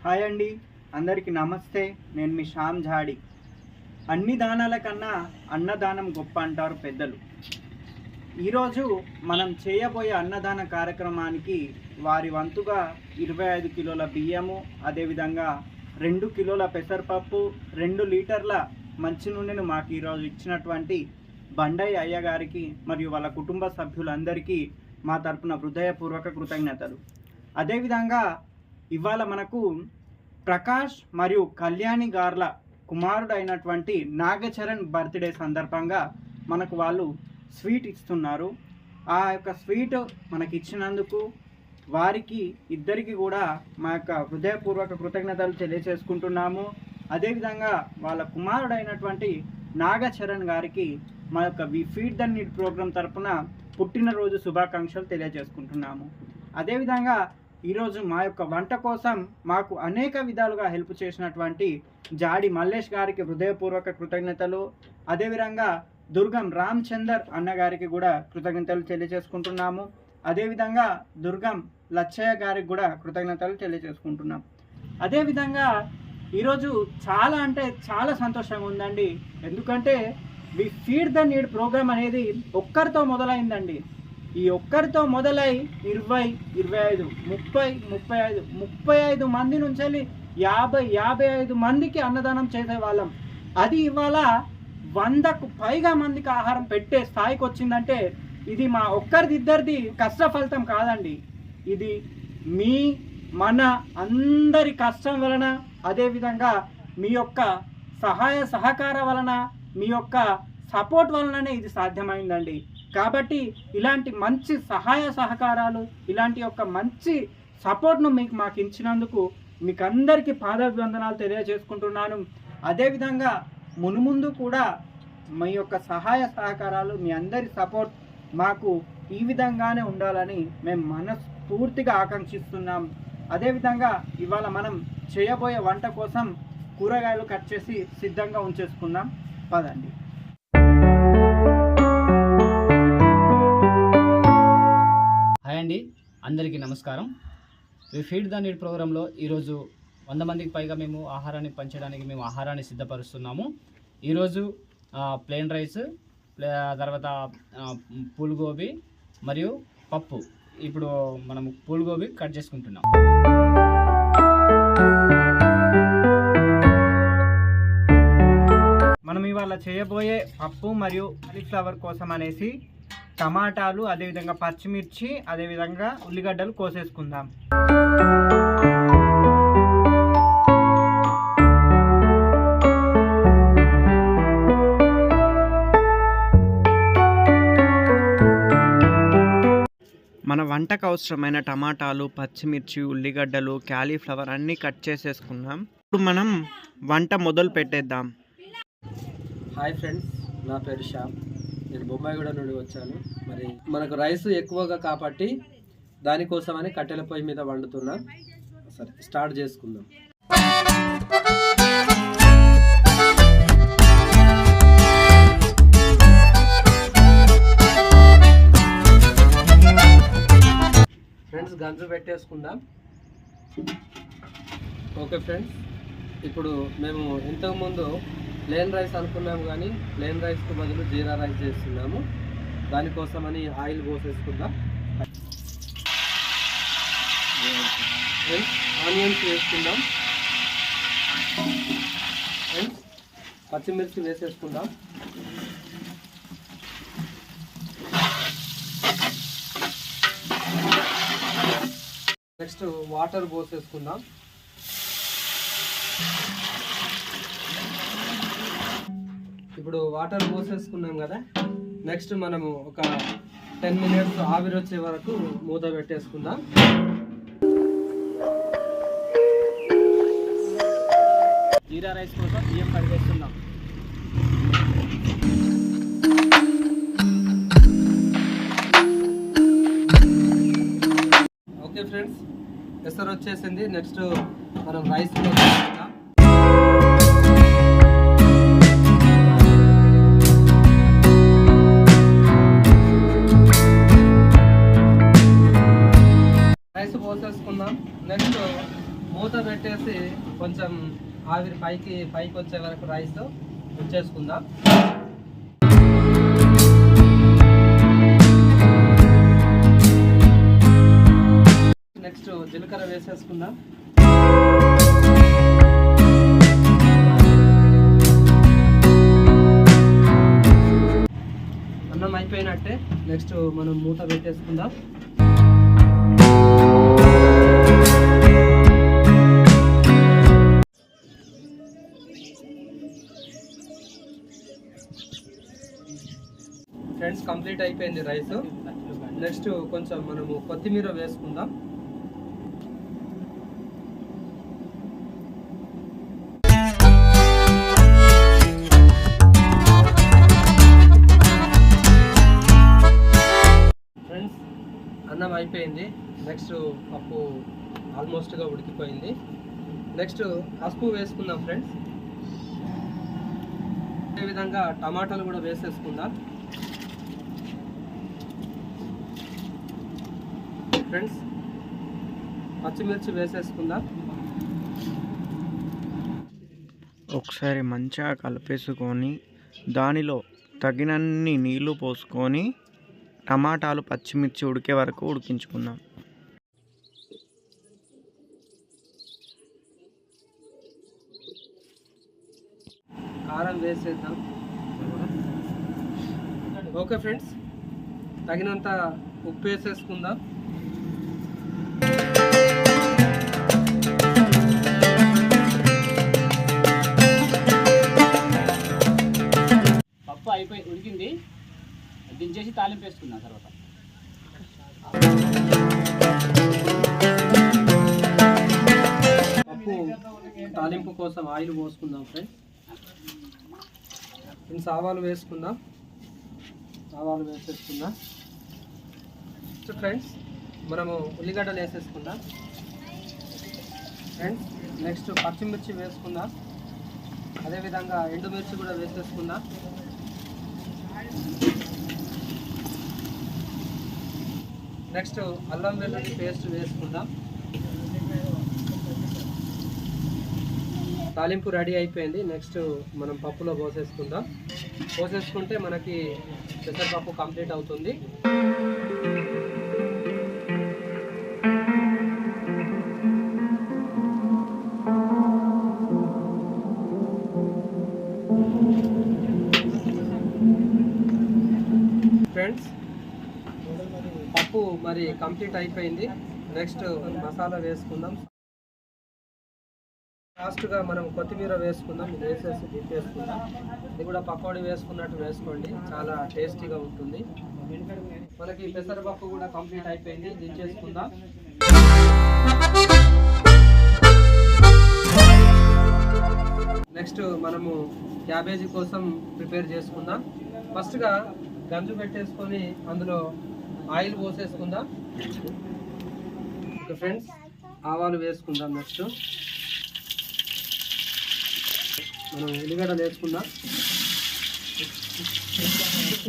Hi అండి, అందరికీ నమస్తే. నేను మీ శ్యామ్ ఝాడి. అన్ని దానాల కన్నా అన్నదానం గొప్ప అంటారు పెద్దలు. ఈరోజు మనం చేయబోయే అన్నదాన కార్యక్రమానికి వారి వంతుగా 25 కిలోల బియ్యము, అదేవిధంగా 2 కిలోల పెసరపప్పు, 2 లీటర్ల మంచినూనెను మాకు ఈరోజు ఇచ్చినటువంటి బండయ్య అయ్య గారికి మరియు వాళ్ళ కుటుంబ సభ్యులందరికీ మా తరపున హృదయపూర్వక కృతజ్ఞతలు. అదేవిధంగా ఇవాళ మనకు ప్రకాష్ మరియు కళ్యాణి గార్ల కుమారుడు అయినటువంటి నాగచరణ్ బర్త్డే సందర్భంగా మనకు వాళ్ళు స్వీట్ ఇస్తున్నారు. ఆ యొక్క స్వీట్ మనకి ఇచ్చినందుకు వారికి ఇద్దరికి కూడా మా యొక్క హృదయపూర్వక కృతజ్ఞతలు తెలియజేసుకుంటున్నాము. అదేవిధంగా వాళ్ళ కుమారుడు అయినటువంటి నాగచరణ్ గారికి మా యొక్క we feed the need programme తరపున పుట్టినరోజు శుభాకాంక్షలు తెలియజేసుకుంటున్నాము. అదేవిధంగా ఈరోజు మా యొక్క వంట కోసం మాకు అనేక విధాలుగా హెల్ప్ చేసినటువంటి జాడి మల్లేష్ గారికి హృదయపూర్వక కృతజ్ఞతలు. అదేవిధంగా దుర్గం రామచందర్ అన్నగారికి కూడా కృతజ్ఞతలు తెలియజేసుకుంటున్నాము. అదేవిధంగా దుర్గం లచ్చయ్య గారికి కూడా కృతజ్ఞతలు తెలియజేసుకుంటున్నాం. అదేవిధంగా ఈరోజు చాలా సంతోషంగా ఉందండి. ఎందుకంటే we feed the need programme అనేది ఒక్కరితో మొదలైందండి. ఈ ఒక్కరితో మొదలై 20, 25, 30, 35 మంది నుంచి 50-55 మందికి అన్నదానం చేసేవాళ్ళం. అది ఇవాళ 100కు పైగా మందికి ఆహారం పెట్టే స్థాయికి వచ్చిందంటే ఇది మా ఒక్కరిదిద్దరిది కష్ట ఫలితం కాదండి. ఇది మన అందరి కష్టం వలన, అదేవిధంగా మీ యొక్క సహాయ సహకార వలన, మీ యొక్క సపోర్ట్ వలననే ఇది సాధ్యమైందండి. కాబట్టి ఇలాంటి మంచి సహాయ సహకారాలు, ఇలాంటి యొక్క మంచి సపోర్ట్ను మాకు ఇచ్చినందుకు మీకు అందరికీ పాదాభివందనాలు తెలియజేసుకుంటున్నాను. అదేవిధంగా మునుముందు కూడా మీ యొక్క సహాయ సహకారాలు, మీ అందరి సపోర్ట్ మాకు ఈ విధంగానే ఉండాలని మేము మనస్ఫూర్తిగా ఆకాంక్షిస్తున్నాం. అదేవిధంగా ఇవాళ మనం చేయబోయే వంట కోసం కూరగాయలు కట్ చేసి సిద్ధంగా ఉంచేసుకుందాం. పదండి. హాయ్ అండి, అందరికీ నమస్కారం. వి ఫీడ్ ద నీడ్ ప్రోగ్రాంలో ఈరోజు 100 మందికి పైగా మేము ఆహారాన్ని పంచడానికి మేము ఆహారాన్ని సిద్ధపరుస్తున్నాము. ఈరోజు ప్లెయిన్ రైస్, తర్వాత పూల్గోబీ మరియు పప్పు. ఇప్పుడు మనం పూల్గోబీ కట్ చేసుకుంటున్నాం. మనం ఇవాళ చేయబోయే పప్పు మరియు కాలీఫ్లవర్ కోసం అనేసి టమాటాలు, అదేవిధంగా పచ్చిమిర్చి, అదేవిధంగా ఉల్లిగడ్డలు కోసేసుకుందాం. మన వంటకు అవసరమైన టమాటాలు, పచ్చిమిర్చి, ఉల్లిగడ్డలు, కాలీఫ్లవర్ అన్నీ కట్ చేసేసుకున్నాం. ఇప్పుడు మనం వంట మొదలు పెట్టేద్దాం. హాయ్ ఫ్రెండ్స్, నా పేరు శ్యామ్. నేను బొమ్మాయిగూడ నుండి వచ్చాను. మరి మనకు రైస్ ఎక్కువగా కాబట్టి దానికోసమని కట్టెల పొయ్యి మీద వండుతున్నా. సరే, స్టార్ట్ చేసుకుందాం. ఫ్రెండ్స్, గంజు పెట్టేసుకుందాం. ఓకే ఫ్రెండ్స్, ఇప్పుడు మేము ఇంతకుముందు ప్లెయిన్ రైస్ అనుకున్నాము, కానీ ప్లెయిన్ రైస్కు బదులు జీరా రైస్ చేస్తున్నాము. దానికోసమని ఆయిల్ పోసేసుకుందాం. ఆనియన్స్ వేసుకుందాం. పచ్చిమిర్చి వేసేసుకుందాం. నెక్స్ట్ వాటర్ పోసేసుకుందాం. ఇప్పుడు వాటర్ పోసేసుకున్నాం కదా, నెక్స్ట్ మనము ఒక 10 మినిట్స్ ఆవిరి వచ్చే వరకు మూత పెట్టేసుకుందాం. జీరా రైస్ కోసం బియ్యం కడిగేస్తున్నాం. ఓకే ఫ్రెండ్స్, ఎసరు వచ్చేసింది. నెక్స్ట్ మనం రైస్ వేసుకుందాం. రైస్ పోసేసుకుందాం. నెక్స్ట్ మూత పెట్టేసి కొంచెం ఆవిరి పైకి వచ్చే వరకు రైస్ ఉంచేసుకుందాం. నెక్స్ట్ జీలకర్ర వేసేసుకుందాం. అన్నం అయిపోయినట్టే. నెక్స్ట్ మనం మూత పెట్టేసుకుందాం. ఫ్రెండ్స్ కంప్లీట్ అయిపోయింది రైస్. నెక్స్ట్ కొంచెం మనము కొత్తిమీర వేసుకుందాం. ఫ్రెండ్స్ అన్నం అయిపోయింది. నెక్స్ట్ పప్పు ఆల్మోస్ట్గా ఉడికిపోయింది. నెక్స్ట్ పసుపు వేసుకుందాం ఫ్రెండ్స్. అదేవిధంగా టమాటాలు కూడా వేసేసుకుందాం. ఫ్రెండ్స్ పచ్చిమిర్చి వేసేసుకుందాం. ఒకసారి మంచిగా కలిపేసుకొని దానిలో తగినన్ని నీళ్లు పోసుకొని టమాటాలు పచ్చిమిర్చి ఉడికే వరకు ఉడికించుకుందాం. కారం వేసేద్దాం. ఓకే ఫ్రెండ్స్, తగినంత ఉప్పు వేసేసుకుందాం. పప్పు అయిపోయి ఉడికింది, దించేసి తాలింపు వేసుకున్నాం. తర్వాత పప్పు తాలింపు కోసం ఆయిల్ పోసుకుందాం ఫ్రెండ్స్. ఆవాలు వేసుకుందాం. ఆవాలు వేసేసుకుందాం. ఫ్రెండ్స్ మనము ఉల్లిగడ్డలు వేసేసుకుందాం. ఫ్రెండ్స్ నెక్స్ట్ పచ్చిమిర్చి వేసుకుందాం. అదేవిధంగా ఎండుమిర్చి కూడా వేసేసుకుందాం. నెక్స్ట్ అల్లం వెల్లుల్లి పేస్ట్ వేసుకుందాం. తాలింపు రెడీ అయిపోయింది. నెక్స్ట్ మనం పప్పులో పోసేసుకుందాం. పోసేసుకుంటే మనకి పెసరపప్పు కంప్లీట్ అవుతుంది. ఫ్రెండ్స్ పప్పు మరి కంప్లీట్ అయిపోయింది. నెక్స్ట్ మసాలా వేసుకుందాం. లాస్ట్గా మనం కొత్తిమీర వేసుకుందాం. ఇది వేసేసి దింపేసుకుందాం. ఇది కూడా పకోడీ వేసుకున్నట్టు వేసుకోండి, చాలా టేస్టీగా ఉంటుంది. మనకి పెసరపప్పు కూడా కంప్లీట్ అయిపోయింది. దించేసుకుందాం. నెక్స్ట్ మనము క్యాబేజీ కోసం ప్రిపేర్ చేసుకుందాం. ఫస్ట్గా గంజు పెట్టేసుకొని అందులో ఆయిల్ పోసేసుకుందాం. ఓకే ఫ్రెండ్స్, ఆవాలు వేసుకుందాం. నెక్స్ట్ మనం ఉల్లిగడ్డలు వేసుకుందాం.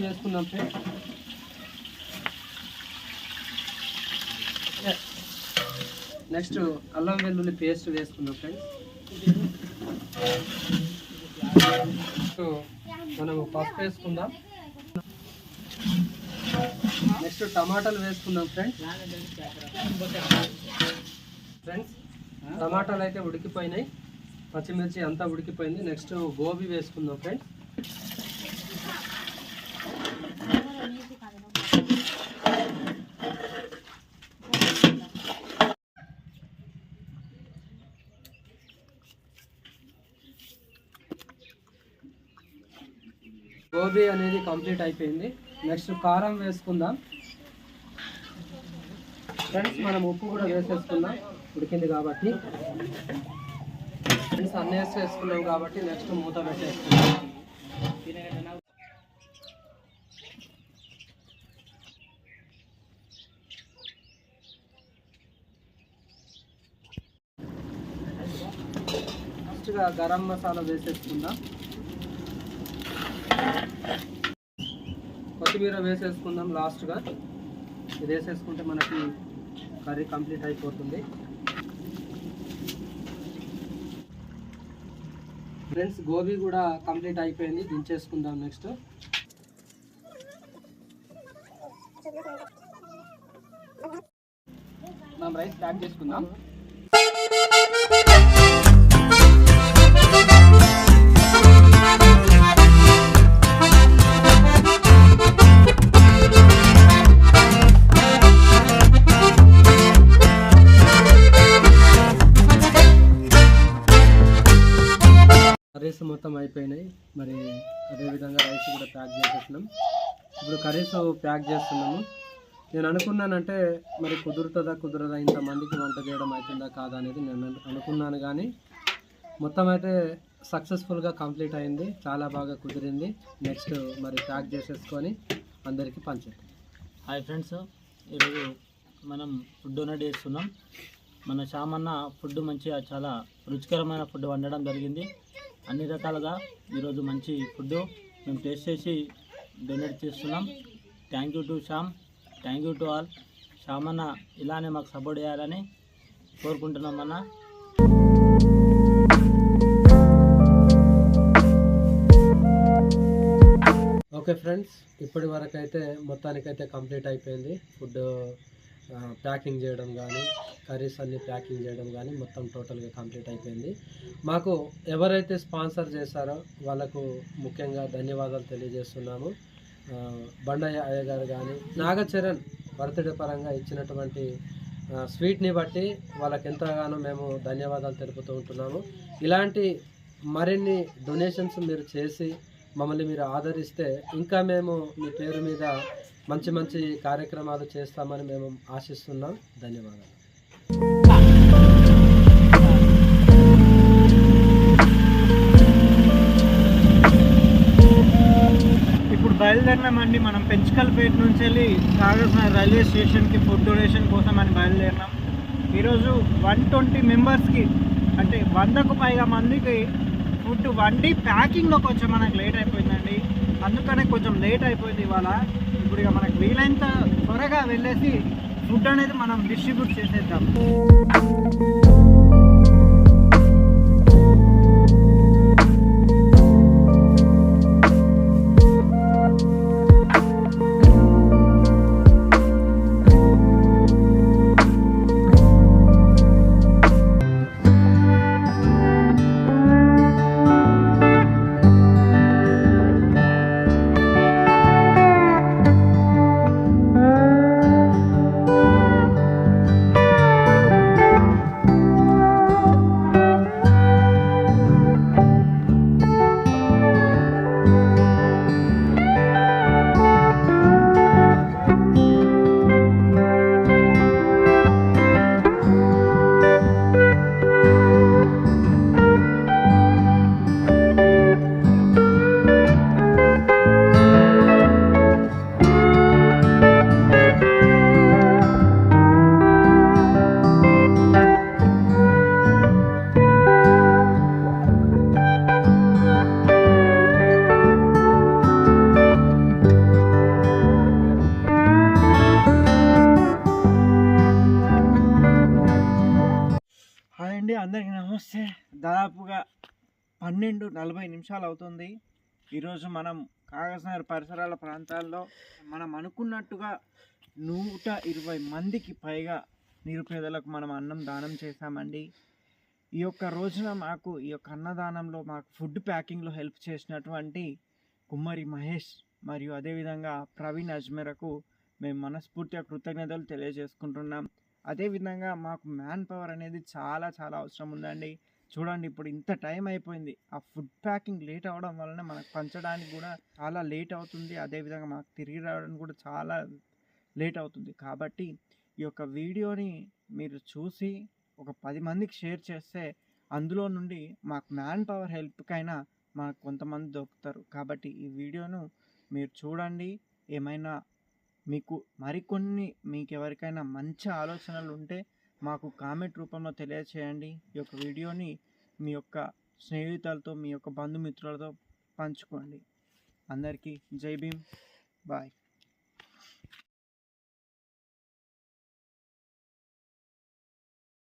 వేసుకుందాం ఫ్రెండ్స్. నెక్స్ట్ అల్లం వెల్లుల్లి పేస్ట్ వేసుకుందాం ఫ్రెండ్స్. మనము పసుపు వేసుకుందాం. నెక్స్ట్ టమాటాలు వేసుకుందాం ఫ్రెండ్స్. టమాటాలు అయితే ఉడికిపోయినాయి, పచ్చిమిర్చి అంతా ఉడికిపోయింది. నెక్స్ట్ గోబీ వేసుకుందాం ఫ్రెండ్స్. గోబీ అనేది కంప్లీట్ అయిపోయింది. నెక్స్ట్ కారం వేసుకుందాం ఫ్రెండ్స్. మనం ఉప్పు కూడా వేసేసుకుందాం, ఉడికింది కాబట్టి. ఫ్రెండ్స్ అన్నీ వేసుకున్నాం కాబట్టి నెక్స్ట్ మూత పెట్టేసుకుందాం. ఫస్ట్గా గరం మసాలా వేసేసుకుందాం. కొత్తిమీర వేసేసుకుందాం లాస్ట్గా. ఇది వేసేసుకుంటే మనకి కర్రీ కంప్లీట్ అయిపోతుంది. ఫ్రెండ్స్ గోబీ కూడా కంప్లీట్ అయిపోయింది, దించేసుకుందాం. నెక్స్ట్ మనం రైస్ ప్యాక్ చేసుకుందాం. కర్రీస్ మొత్తం అయిపోయినాయి. మరి అదేవిధంగా రైస్ కూడా ప్యాక్ చేసేసినాం. ఇప్పుడు కర్రీస్ ప్యాక్ చేస్తున్నాము. నేను అనుకున్నానంటే మరి కుదరదా ఇంతమందికి వంట చేయడం అవుతుందా కాదా అనేది నేను అనుకున్నాను, కానీ మొత్తం అయితే సక్సెస్ఫుల్గా కంప్లీట్ అయింది, చాలా బాగా కుదిరింది. నెక్స్ట్ మరి ప్యాక్ చేసేసుకొని అందరికీ పంచేద్దాం. హాయ్ ఫ్రెండ్స్, ఈరోజు మనం ఫుడ్ డొనేట్ చేస్తున్నాం. మన శ్యామన్న ఫుడ్ మంచిగా చాలా రుచికరమైన ఫుడ్ వండడం జరిగింది. అన్ని రకాలుగా ఈరోజు మంచి ఫుడ్ మేము టేస్ట్ చేసి డొనేట్ చేస్తున్నాం. Thank you to Shyam, thank you to all. శ్యామన్న ఇలానే మాకు సపోర్ట్ చేయాలని కోరుకుంటున్నాం అన్న. ఓకే ఫ్రెండ్స్, ఇప్పటి వరకు అయితే మొత్తానికైతే కంప్లీట్ అయిపోయింది. ఫుడ్ ప్యాకింగ్ చేయడం కానీ, కర్రీస్ అన్ని ప్యాకింగ్ చేయడం కానీ మొత్తం టోటల్గా కంప్లీట్ అయిపోయింది. మాకు ఎవరైతే స్పాన్సర్ చేశారో వాళ్ళకు ముఖ్యంగా ధన్యవాదాలు తెలియజేస్తున్నాము. బండయ్య అయ్య గారు కానీ, నాగచరణ్ బర్త్డే పరంగా ఇచ్చినటువంటి స్వీట్ని బట్టి వాళ్ళకి ఎంతగానో మేము ధన్యవాదాలు తెలుపుతూ ఉంటున్నాము. ఇలాంటి మరిన్ని డొనేషన్స్ మీరు చేసి మమ్మల్ని మీరు ఆదరిస్తే ఇంకా మేము మీ పేరు మీద మంచి మంచి కార్యక్రమాలు చేస్తామని మేము ఆశిస్తున్నాం. ధన్యవాదాలు. ఇప్పుడు బయలుదేరినామండి. మనం పెంచుకల్పేట నుంచి వెళ్ళి కాగజ్నగర్ రైల్వే స్టేషన్కి ఫుడ్ డొనేషన్ కోసం అని బయలుదేరినాం. ఈరోజు 120 మెంబర్స్కి అంటే 100కు పైగా మందికి ఫుడ్ వండి ప్యాకింగ్లో కొంచెం మనకు లేట్ అయిపోయిందండి. అందుకనే కొంచెం లేట్ అయిపోయింది ఇవాళ. ఇప్పుడు ఇక మనకు వీలైనంత త్వరగా వెళ్ళేసి ఫుడ్ అనేది మనం డిస్ట్రిబ్యూట్ చేసేద్దాం. అందరికీ నమస్తే. దాదాపుగా 12:40 అవుతుంది. ఈరోజు మనం కాగజ్నగర్ పరిసరాల ప్రాంతాల్లో మనం అనుకున్నట్టుగా 120 మందికి పైగా నిరుపేదలకు మనం అన్నం దానం చేశామండి. ఈ యొక్క రోజున మాకు ఈ యొక్క అన్నదానంలో మాకు ఫుడ్ ప్యాకింగ్లో హెల్ప్ చేసినటువంటి కుమ్మరి మహేష్ మరియు అదేవిధంగా ప్రవీణ్ అజ్మేరకు మేము మనస్ఫూర్తిగా కృతజ్ఞతలు తెలియజేసుకుంటున్నాం. అదేవిధంగా మాకు మ్యాన్ పవర్ అనేది చాలా చాలా అవసరం ఉందండి. చూడండి, ఇప్పుడు ఇంత టైం అయిపోయింది. ఆ ఫుడ్ ప్యాకింగ్ లేట్ అవ్వడం వలన మనకు పంచడానికి కూడా చాలా లేట్ అవుతుంది. అదేవిధంగా మాకు తిరిగి రావడానికి కూడా చాలా లేట్ అవుతుంది. కాబట్టి ఈ యొక్క వీడియోని మీరు చూసి ఒక 10 మందికి షేర్ చేస్తే అందులో నుండి మాకు మ్యాన్ పవర్ హెల్ప్కైనా మాకు కొంతమంది దొరుకుతారు. కాబట్టి ఈ వీడియోను మీరు చూడండి. ఏమైనా మీకు మరికొన్ని మీకు ఎవరికైనా మంచి ఆలోచనలు ఉంటే మాకు కామెంట్ రూపంలో తెలియచేయండి. ఈ యొక్క వీడియోని మీ యొక్క స్నేహితులతో, మీ యొక్క బంధుమిత్రులతో పంచుకోండి. అందరికీ జై భీమ్, బాయ్.